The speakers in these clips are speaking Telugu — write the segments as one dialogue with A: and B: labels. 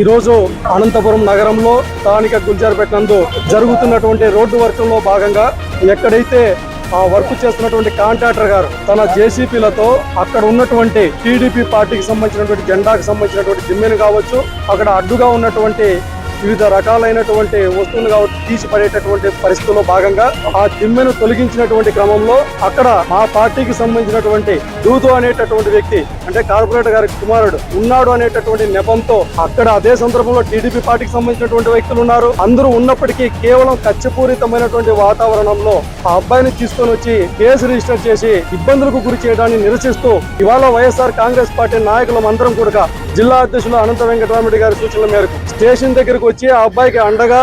A: ఈ రోజు అనంతపురం నగరంలో స్థానిక గుల్జార్పేట నందు జరుగుతున్నటువంటి రోడ్డు వర్క్లో భాగంగా ఎక్కడైతే ఆ వర్క్ చేస్తున్నటువంటి కాంట్రాక్టర్ గారు తన జేసీపీలతో అక్కడ ఉన్నటువంటి టీడీపీ పార్టీకి సంబంధించినటువంటి జెండాకు సంబంధించినటువంటి దిమ్మెను కావచ్చు, అక్కడ అడ్డుగా ఉన్నటువంటి వివిధ రకాలైనటువంటి వస్తువులు కాబట్టి తీసి పడేటటువంటి పరిస్థితుల్లో భాగంగా ఆ దిమ్మెను తొలగించినటువంటి క్రమంలో అక్కడ మా పార్టీకి సంబంధించినటువంటి దూదు అనేటటువంటి వ్యక్తి అంటే కార్పొరేటర్ గారి కుమారుడు ఉన్నాడు అనేటటువంటి నెపంతో అక్కడ అదే సందర్భంలో టీడీపీ పార్టీకి సంబంధించినటువంటి వ్యక్తులు ఉన్నారు. అందరూ ఉన్నప్పటికీ కేవలం కక్షపూరితమైనటువంటి వాతావరణంలో ఆ అబ్బాయిని తీసుకొని వచ్చి కేసు రిజిస్టర్ చేసి ఇబ్బందులకు గురి చేయడాన్ని నిరసిస్తూ ఇవాళ వైఎస్ఆర్ కాంగ్రెస్ పార్టీ నాయకులం అందరం కూడా జిల్లా అధ్యక్షులు అనంత వెంకటరామరెడ్డి గారి సూచనల మేరకు స్టేషన్ దగ్గరకు వచ్చి ఆ అబ్బాయికి అండగా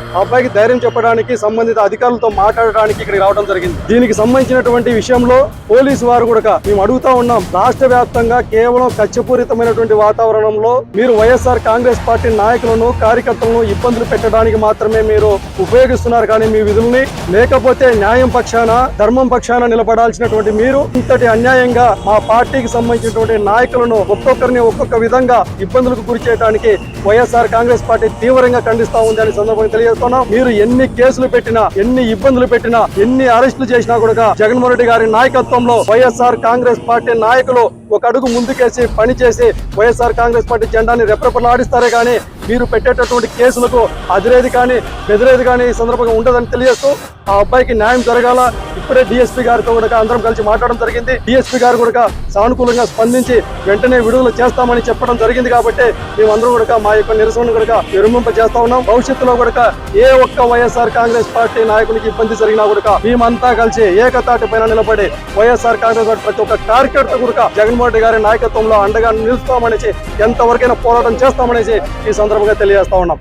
A: ఆ అబ్బాయికి ధైర్యం చెప్పడానికి సంబంధిత అధికారులతో మాట్లాడడానికి ఇక్కడికి రావడం జరిగింది. దీనికి సంబంధించినటువంటి విషయంలో పోలీసు వారు కూడా మేము అడుగుతా ఉన్నాం, రాష్ట్ర వ్యాప్తంగా కేవలం కక్షపూరితమైనటువంటి వాతావరణంలో మీరు వైఎస్ఆర్ కాంగ్రెస్ పార్టీ నాయకులను కార్యకర్తలను ఇబ్బందులు పెట్టడానికి మాత్రమే మీరు ఉపయోగిస్తున్నారు. కానీ మీ విధుల్ని లేకపోతే న్యాయం పక్షాన ధర్మం పక్షాన నిలబడాల్సినటువంటి మీరు ఇంతటి అన్యాయంగా మా పార్టీకి సంబంధించినటువంటి నాయకులను ఒక్కొక్కరిని ఒక్కొక్క విధంగా ఇబ్బందులకు గురి చేయడానికి వైఎస్ఆర్ కాంగ్రెస్ పార్టీ తీవ్రంగా ఖండిస్తా ఉంది అని సందర్భంగా తెలియజేస్తున్నాం. మీరు ఎన్ని కేసులు పెట్టినా, ఎన్ని ఇబ్బందులు పెట్టినా, ఎన్ని అరెస్టులు చేసినా కూడా జగన్మోహన్ రెడ్డి గారి నాయకత్వంలో వైఎస్ఆర్ కాంగ్రెస్ పార్టీ నాయకులు ఒక అడుగు ముందుకేసి పనిచేసి వైఎస్ఆర్ కాంగ్రెస్ పార్టీ జెండాని రెప్రపలాడిస్తారే కానీ మీరు పెట్టేటటువంటి కేసులకు అదిరేది కానీ బెదిరేది కానీ ఈ సందర్భంగా ఉండదని తెలియజేస్తూ ఆ అబ్బాయికి న్యాయం జరగాల ఇప్పుడే డిఎస్పీ గారితో కూడా అందరం కలిసి మాట్లాడడం జరిగింది. డిఎస్పీ గారు కూడా సానుకూలంగా స్పందించి వెంటనే విడుదల చేస్తామని చెప్పడం జరిగింది. కాబట్టి మేమందరం కూడా మా యొక్క నిరసన కూడా విరమింప చేస్తా ఉన్నాం. భవిష్యత్తులో కూడా ఏ ఒక్క వైఎస్ఆర్ కాంగ్రెస్ పార్టీ నాయకునికి ఇబ్బంది జరిగినా కూడా మేమంతా కలిసి ఏకతాటి పైన నిలబడి వైఎస్ఆర్ కాంగ్రెస్ పార్టీ ప్రతి ఒక్క కార్యకర్త కూడా జగన్మోహన్ రెడ్డి గారి నాయకత్వంలో అండగా నిలుస్తామనేసి ఎంతవరకైనా పోరాటం చేస్తామనేసి ఈ సందర్భంగా తెలియజేస్తా ఉన్నాం.